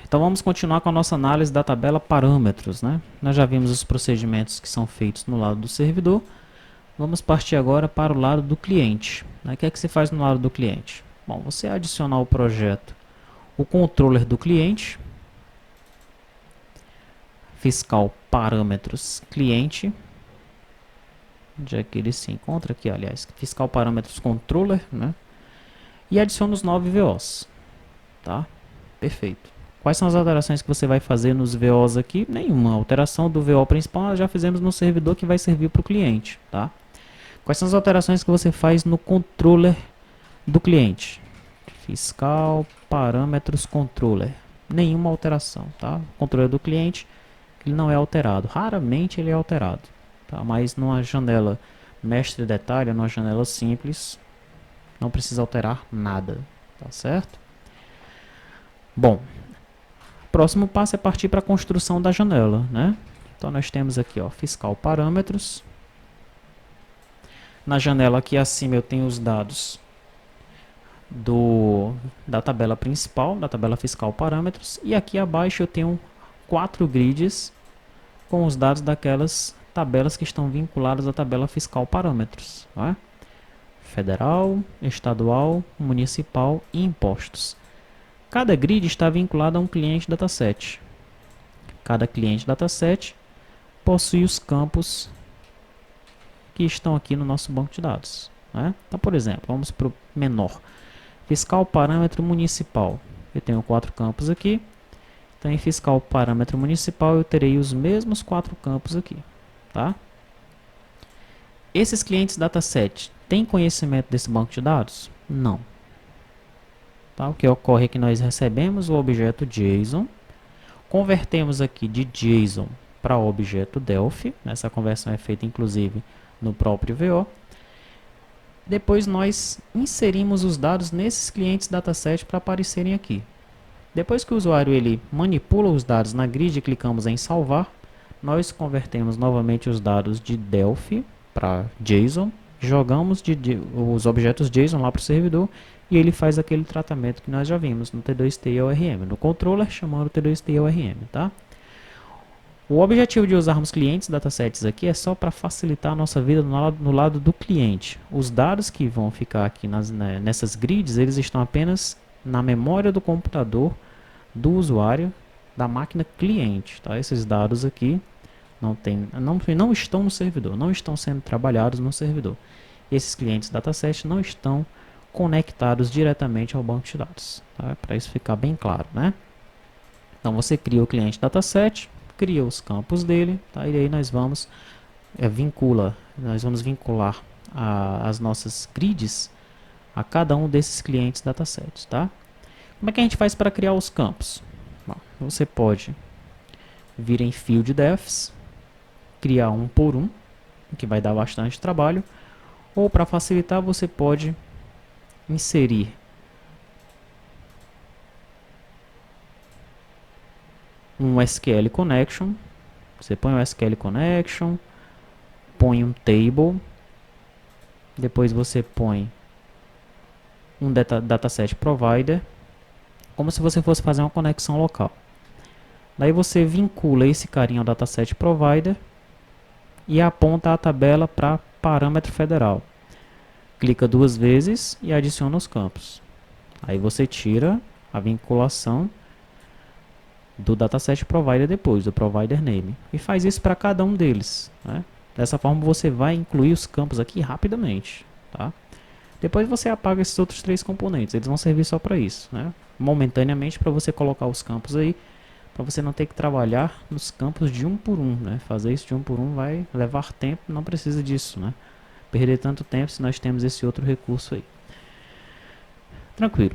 Então vamos continuar com a nossa análise da tabela parâmetros, né? Nós já vimos os procedimentos que são feitos no lado do servidor. Vamos partir agora para o lado do cliente. O que é que se faz no lado do cliente? Bom, você adiciona ao projeto o controller do cliente, fiscal parâmetros cliente, onde é que ele se encontra aqui, aliás, fiscal parâmetros controller, né? E adiciona os 9 VOs, tá? Perfeito. Quais são as alterações que você vai fazer nos VOs aqui? Nenhuma. alteração do VO principal nós já fizemos no servidor que vai servir para o cliente, tá? Quais são as alterações que você faz no controller do cliente? Fiscal, parâmetros, controller. Nenhuma alteração, tá? O controller do cliente, ele não é alterado. Raramente ele é alterado, tá? Mas numa janela mestre detalhe, numa janela simples, não precisa alterar nada, tá certo? Bom, próximo passo é partir para a construção da janela, né? Então nós temos aqui, ó, fiscal parâmetros. Na janela aqui acima eu tenho os dados da tabela principal, da tabela fiscal parâmetros, e aqui abaixo eu tenho 4 grids com os dados daquelas tabelas que estão vinculadas à tabela fiscal parâmetros, né? Federal, estadual, municipal e impostos. Cada grid está vinculado a um cliente dataset. Cada cliente dataset possui os campos que estão aqui no nosso banco de dados, né? Então, por exemplo, vamos para o menor. Fiscal parâmetro municipal. Eu tenho 4 campos aqui. Então, em fiscal parâmetro municipal, eu terei os mesmos 4 campos aqui, tá? Esses clientes dataset têm conhecimento desse banco de dados? Não. Tá? O que ocorre é que nós recebemos o objeto JSON, convertemos aqui de JSON para o objeto Delphi. Essa conversão é feita, inclusive, no próprio VO. Depois nós inserimos os dados nesses clientes dataset para aparecerem aqui. Depois que o usuário ele manipula os dados na grid e clicamos em salvar, nós convertemos novamente os dados de Delphi para JSON, jogamos os objetos JSON lá para o servidor e ele faz aquele tratamento que nós já vimos no T2TIORM, no controller chamando T2TIORM, tá? O objetivo de usarmos clientes datasets aqui é só para facilitar a nossa vida no lado do cliente. Os dados que vão ficar aqui nessas grids, eles estão apenas na memória do computador do usuário da máquina cliente, tá? Esses dados aqui não estão no servidor, não estão sendo trabalhados no servidor. Esses clientes dataset não estão conectados diretamente ao banco de dados, tá? Para isso ficar bem claro, né? Então você cria o cliente dataset, cria os campos dele, tá? E aí nós vamos vincular as nossas grids a cada um desses clientes datasets, tá? Como é que a gente faz para criar os campos? Bom, você pode vir em Field Defs, criar um por um, que vai dar bastante trabalho, ou para facilitar você pode inserir um SQL Connection. Você põe o SQL Connection, põe um table, depois você põe um dataset provider, como se você fosse fazer uma conexão local. Daí você vincula esse carinha ao dataset provider e aponta a tabela para parâmetro federal. Clica 2 vezes e adiciona os campos. Aí você tira a vinculação do dataset provider depois, do provider name. E faz isso para cada um deles, né? Dessa forma você vai incluir os campos aqui rapidamente, tá? Depois você apaga esses outros 3 componentes, eles vão servir só para isso, né? Momentaneamente para você colocar os campos aí, para você não ter que trabalhar nos campos de um por um, né? Fazer isso de um por um vai levar tempo, não precisa disso, né? Perder tanto tempo se nós temos esse outro recurso aí. Tranquilo.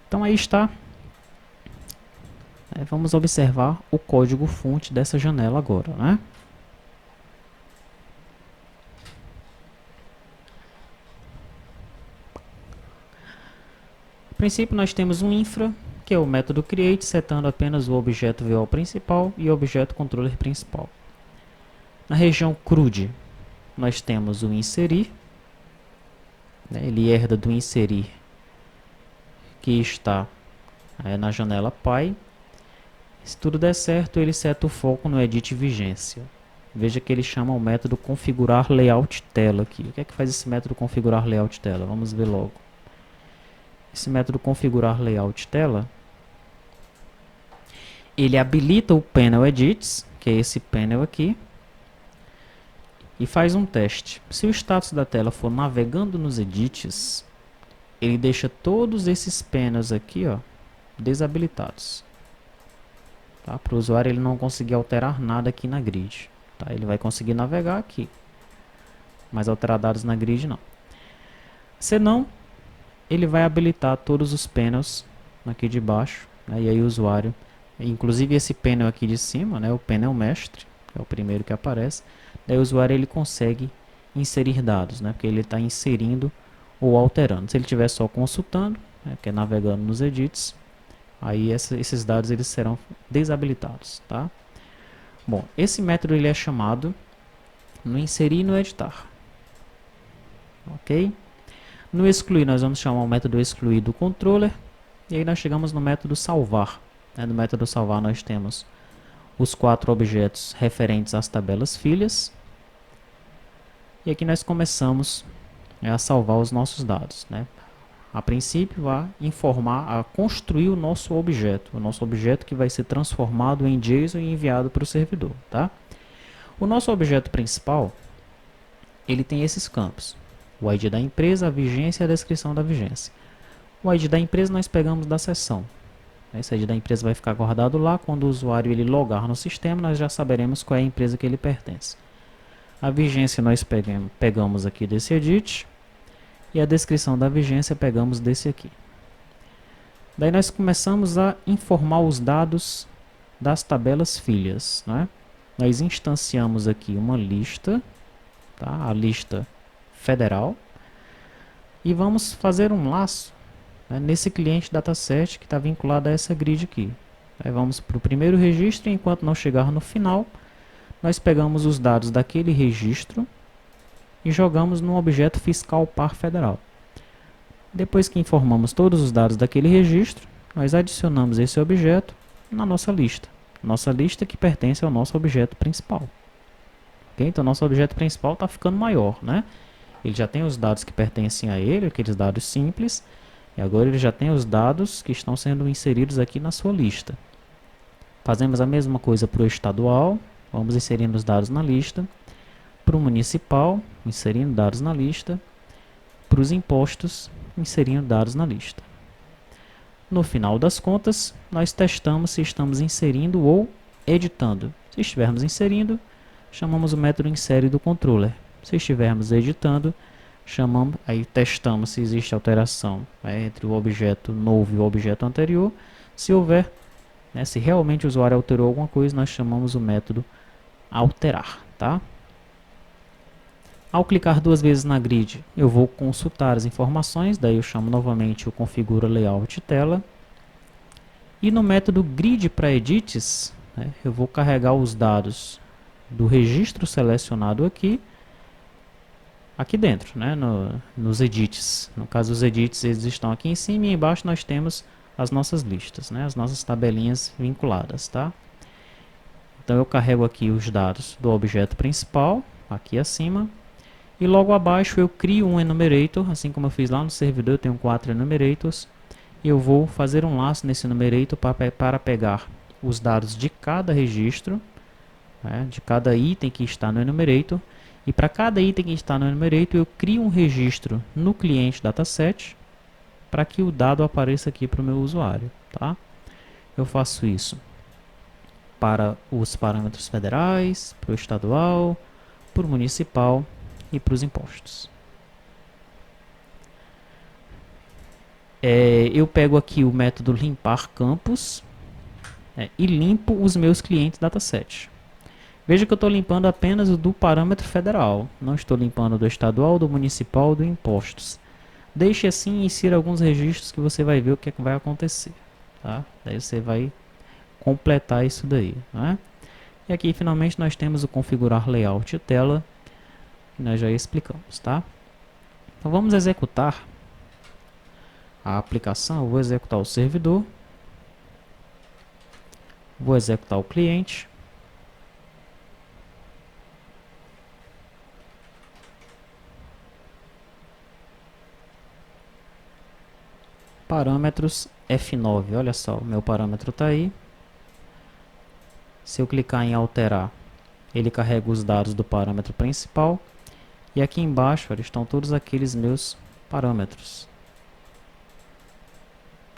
Então aí está. Vamos observar o código fonte dessa janela agora, né? A princípio nós temos um infra, que é o método create, setando apenas o objeto VO principal e o objeto controller principal. Na região CRUD, nós temos o inserir, né? Ele herda do inserir, que está na janela Py. Se tudo der certo, ele seta o foco no Edit Vigência. Veja que ele chama o método configurar layout tela aqui. O que é que faz esse método configurar layout tela? Vamos ver logo. Esse método configurar layout tela, ele habilita o Panel Edits, que é esse panel aqui, e faz um teste. Se o status da tela for navegando nos edits, ele deixa todos esses panels aqui, ó, desabilitados. Tá? Para o usuário ele não conseguir alterar nada aqui na grid. Tá? Ele vai conseguir navegar aqui, mas alterar dados na grid não. Senão, ele vai habilitar todos os panels aqui de baixo, né? E aí o usuário, inclusive esse panel aqui de cima, né, o panel mestre, que é o primeiro que aparece, daí o usuário ele consegue inserir dados, né, porque ele está inserindo ou alterando. Se ele estiver só consultando, né, que é navegando nos edits, aí esses dados eles serão desabilitados, tá? Bom, esse método ele é chamado no inserir e no editar, ok? No excluir nós vamos chamar o método excluir do controller, e aí nós chegamos no método salvar. No método salvar nós temos os 4 objetos referentes às tabelas filhas, e aqui nós começamos a salvar os nossos dados, né? A princípio, a informar, a construir o nosso objeto que vai ser transformado em JSON e enviado para o servidor, tá? O nosso objeto principal, ele tem esses campos: o ID da empresa, a vigência e a descrição da vigência. O ID da empresa nós pegamos da sessão. Esse ID da empresa vai ficar guardado lá. Quando o usuário ele logar no sistema, nós já saberemos qual é a empresa que ele pertence. A vigência nós pegamos aqui desse edit, e a descrição da vigência pegamos desse aqui. Daí nós começamos a informar os dados das tabelas filhas, né? Nós instanciamos aqui uma lista, tá? A lista federal, e vamos fazer um laço, né, nesse cliente dataset que está vinculado a essa grid aqui. Aí vamos para o primeiro registro, e enquanto não chegar no final, nós pegamos os dados daquele registro e jogamos no objeto fiscal par federal. Depois que informamos todos os dados daquele registro, nós adicionamos esse objeto na nossa lista. Nossa lista que pertence ao nosso objeto principal. Okay? Então, nosso objeto principal está ficando maior, né? Ele já tem os dados que pertencem a ele, aqueles dados simples, e agora ele já tem os dados que estão sendo inseridos aqui na sua lista. Fazemos a mesma coisa para o estadual, vamos inserindo os dados na lista. Para o municipal, inserindo dados na lista. Para os impostos, inserindo dados na lista. No final das contas, nós testamos se estamos inserindo ou editando. Se estivermos inserindo, chamamos o método insere do controller. Se estivermos editando, aí testamos se existe alteração, né, entre o objeto novo e o objeto anterior. Se houver, né, se realmente o usuário alterou alguma coisa, nós chamamos o método alterar, tá? Ao clicar 2 vezes na grid, eu vou consultar as informações, daí eu chamo novamente o configura layout tela. E no método grid para edits, né, eu vou carregar os dados do registro selecionado aqui dentro, né, nos edits. No caso, os edits eles estão aqui em cima, e embaixo nós temos as nossas listas, né, as nossas tabelinhas vinculadas, tá? Então eu carrego aqui os dados do objeto principal, aqui acima. E logo abaixo eu crio um enumerator, assim como eu fiz lá no servidor, eu tenho 4 enumerators. E eu vou fazer um laço nesse enumerator para pegar os dados de cada registro, né, de cada item que está no enumerator. E para cada item que está no enumerator, eu crio um registro no cliente dataset para que o dado apareça aqui para o meu usuário, tá? Eu faço isso para os parâmetros federais, para o estadual, para o municipal e para os impostos. Eu pego aqui o método limpar campos, e limpo os meus clientes dataset. Veja que eu estou limpando apenas o do parâmetro federal, não estou limpando do estadual, do municipal, do impostos. Deixe assim e insira alguns registros que você vai ver o que é que vai acontecer, tá? Daí você vai completar isso daí, né? E aqui finalmente nós temos o configurar layout tela, que nós já explicamos, tá? Então vamos executar a aplicação. Eu vou executar o servidor. Vou executar o cliente. Parâmetros F9, olha só, o meu parâmetro está aí. Se eu clicar em alterar, ele carrega os dados do parâmetro principal. E aqui embaixo olha, estão todos aqueles meus parâmetros,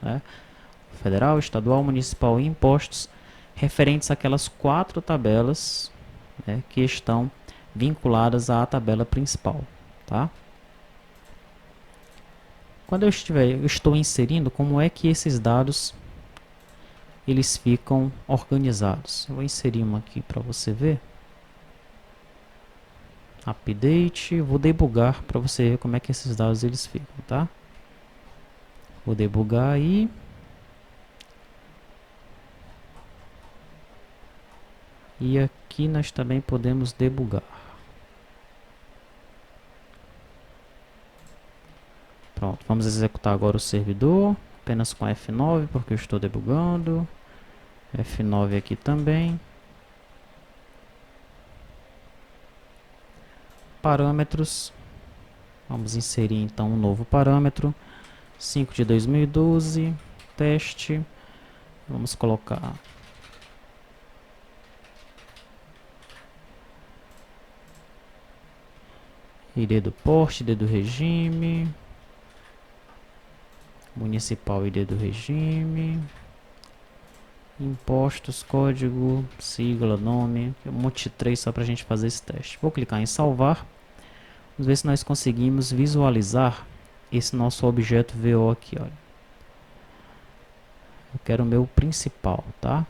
né? Federal, estadual, municipal e impostos, referentes àquelas 4 tabelas, né, que estão vinculadas à tabela principal. Tá? Quando eu estou inserindo, como é que esses dados eles ficam organizados? Eu vou inserir uma aqui para você ver. Update, vou debugar para você ver como é que esses dados eles ficam, tá? Vou debugar aí. E aqui nós também podemos debugar. Pronto, vamos executar agora o servidor, apenas com F9, porque eu estou debugando. F9 aqui também. Parâmetros. Vamos inserir então um novo parâmetro. 5 de 2012, teste. Vamos colocar ID do porte, ID do regime, municipal ID do regime, impostos, código, sigla, nome, um monte de 3 só para a gente fazer esse teste. Vou clicar em salvar. Vamos ver se nós conseguimos visualizar esse nosso objeto VO aqui, olha. Eu quero o meu principal, tá?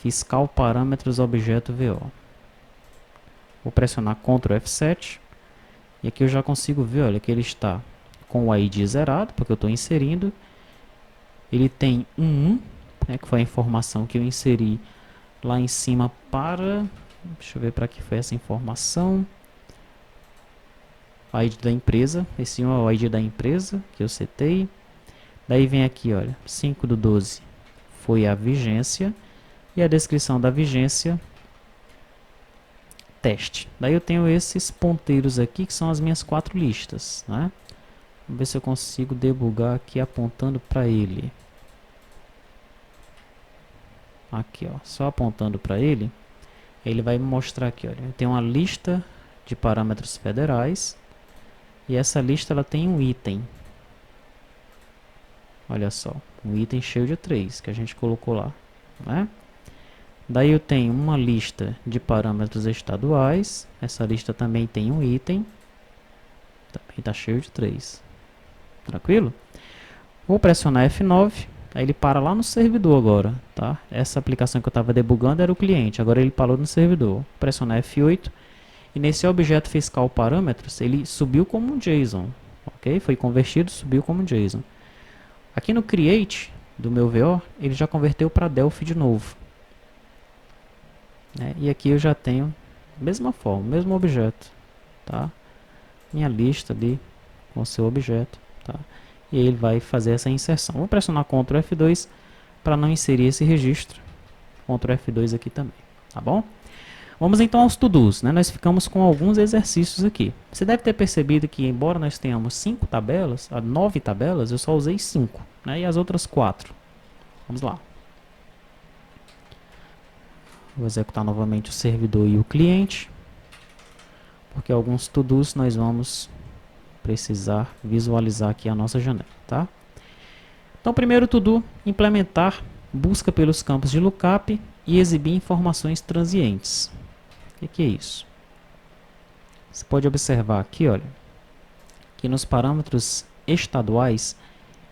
Fiscal parâmetros objeto VO. Vou pressionar Ctrl F7 e aqui eu já consigo ver, olha, que ele está com o ID zerado, porque eu estou inserindo. Ele tem um 1, né, que foi a informação que eu inseri lá em cima para... Deixa eu ver para que foi essa informação. ID da empresa, esse é o ID da empresa que eu setei. Daí vem aqui, olha, 5/12 foi a vigência e a descrição da vigência teste. Daí eu tenho esses ponteiros aqui que são as minhas 4 listas, né? Vamos ver se eu consigo debugar aqui apontando para ele. Aqui, ó, só apontando para ele, ele vai me mostrar aqui, olha, eu tenho uma lista de parâmetros federais. E essa lista ela tem um item. Olha só, um item cheio de 3 que a gente colocou lá, né? Daí eu tenho uma lista de parâmetros estaduais. Essa lista também tem um item. Também está cheio de 3. Tranquilo? Vou pressionar F9. Aí ele para lá no servidor agora, tá? Essa aplicação que eu estava debugando era o cliente. Agora ele parou no servidor. Vou pressionar F8. E nesse objeto fiscal parâmetros, ele subiu como um JSON, ok? Foi convertido, subiu como um JSON. Aqui no Create do meu VO, ele já converteu para Delphi de novo. Né? E aqui eu já tenho a mesma forma, o mesmo objeto, tá? Minha lista ali com o seu objeto, tá? E ele vai fazer essa inserção. Vou pressionar Ctrl F2 para não inserir esse registro. Ctrl F2 aqui também, tá bom? Vamos então aos to-dos, né? Nós ficamos com alguns exercícios aqui. Você deve ter percebido que, embora nós tenhamos 5 tabelas, 9 tabelas, eu só usei 5, né? E as outras 4. Vamos lá. Vou executar novamente o servidor e o cliente, porque alguns to-dos nós vamos precisar visualizar aqui a nossa janela, tá? Então, primeiro to-do, implementar busca pelos campos de lookup e exibir informações transientes. O que é isso? Você pode observar aqui, olha, que nos parâmetros estaduais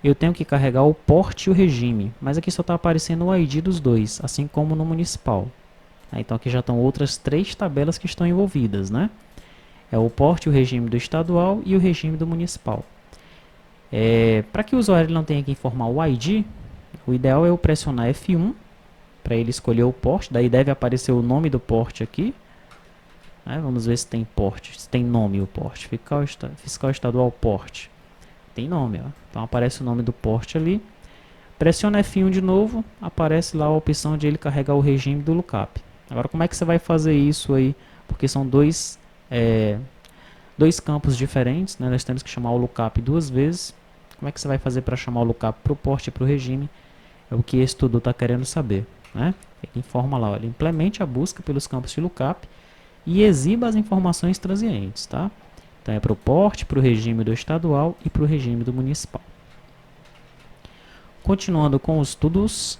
eu tenho que carregar o porte e o regime, mas aqui só está aparecendo o ID dos dois, assim como no municipal. Então aqui já estão outras 3 tabelas que estão envolvidas, né? É o porte e o regime do estadual e o regime do municipal. Para que o usuário não tenha que informar o ID, o ideal é eu pressionar F1 para ele escolher o porte, daí deve aparecer o nome do porte aqui. Vamos ver se tem porte, se tem nome o porte. Fiscal estadual porte. Tem nome, ó. Então aparece o nome do porte ali. Pressiona F1 de novo, aparece lá a opção de ele carregar o regime do lookup. Agora, como é que você vai fazer isso aí? Porque são dois campos diferentes, né? Nós temos que chamar o lookup duas vezes. Como é que você vai fazer para chamar o lookup para o porte e para o regime? É o que esse tudo está querendo saber, né? Ele informa lá, olha, implemente a busca pelos campos de lookup e exiba as informações transientes, tá? Então é para o porte, para o regime do estadual e para o regime do municipal. Continuando com os to-dos,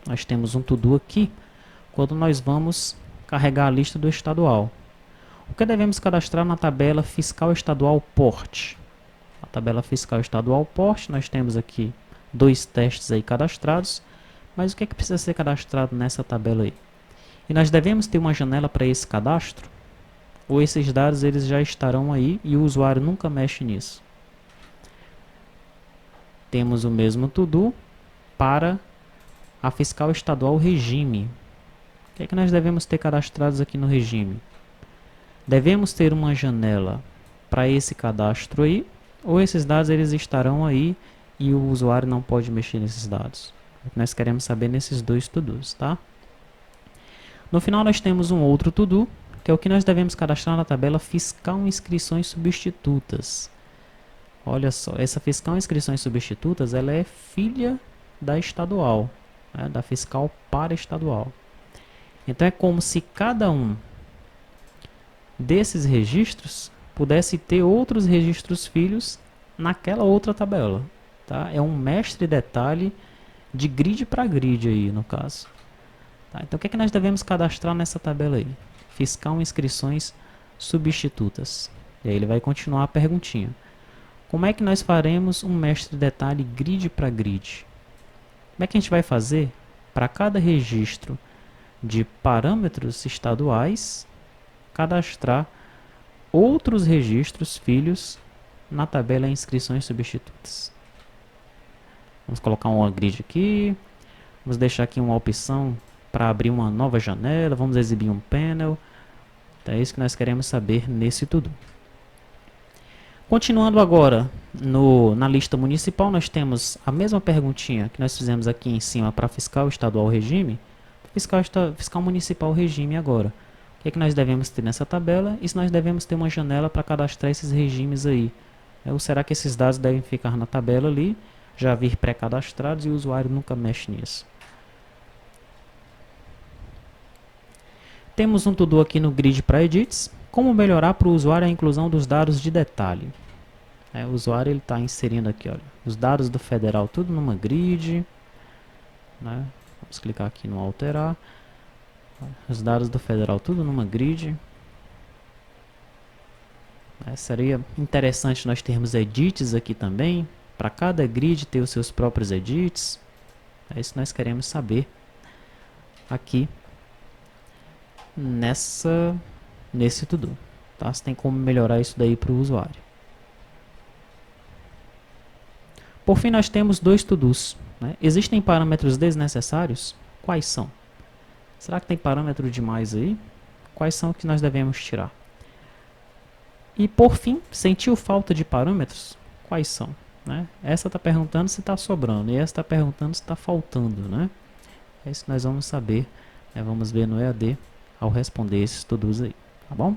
nós temos um to-do aqui, quando nós vamos carregar a lista do estadual. O que devemos cadastrar na tabela fiscal estadual porte? A tabela fiscal estadual porte, nós temos aqui 2 testes aí cadastrados, mas o que é que precisa ser cadastrado nessa tabela aí? E nós devemos ter uma janela para esse cadastro? Ou esses dados eles já estarão aí e o usuário nunca mexe nisso? Temos o mesmo to-do para a fiscal estadual regime. O que é que nós devemos ter cadastrados aqui no regime? Devemos ter uma janela para esse cadastro aí, ou esses dados eles estarão aí e o usuário não pode mexer nesses dados? Nós queremos saber nesses dois to-dos, tá? No final nós temos um outro to-do, que é o que nós devemos cadastrar na tabela fiscal inscrições substitutas. Olha só, essa fiscal inscrições substitutas, ela é filha da estadual, né, da fiscal para estadual. Então é como se cada um desses registros pudesse ter outros registros filhos naquela outra tabela, tá? É um mestre detalhe de grid para grid aí, no caso. Tá? Então o que é que nós devemos cadastrar nessa tabela aí? Fiscal inscrições substitutas. E aí ele vai continuar a perguntinha. Como é que nós faremos um mestre detalhe grid para grid? Como é que a gente vai fazer para cada registro de parâmetros estaduais cadastrar outros registros filhos na tabela inscrições substitutas? Vamos colocar uma grid aqui, vamos deixar aqui uma opção para abrir uma nova janela, vamos exibir um panel. Então é isso que nós queremos saber nesse tudo. Continuando agora na lista municipal, nós temos a mesma perguntinha que nós fizemos aqui em cima para fiscal estadual regime, fiscal municipal regime agora. O que é que nós devemos ter nessa tabela e se nós devemos ter uma janela para cadastrar esses regimes aí? Ou será que esses dados devem ficar na tabela ali, já vir pré-cadastrados e o usuário nunca mexe nisso? Temos um to-do aqui no grid para edits. Como melhorar para o usuário a inclusão dos dados de detalhe? O usuário está inserindo aqui, olha, os dados do federal tudo numa grid, né? Vamos clicar aqui no alterar. Os dados do federal tudo numa grid. Seria interessante nós termos edits aqui também, para cada grid ter os seus próprios edits. É isso que nós queremos saber aqui nesse to-do, tá? Você tem como melhorar isso daí para o usuário. Por fim, nós temos dois to-dos, né? Existem parâmetros desnecessários? Quais são? Será que tem parâmetro demais aí? Quais são que nós devemos tirar? E por fim, sentiu falta de parâmetros? Quais são? Né? Essa está perguntando se está sobrando e essa está perguntando se está faltando, né? É isso que nós vamos saber, vamos ver no EAD ao responder esses to-dos aí, tá bom?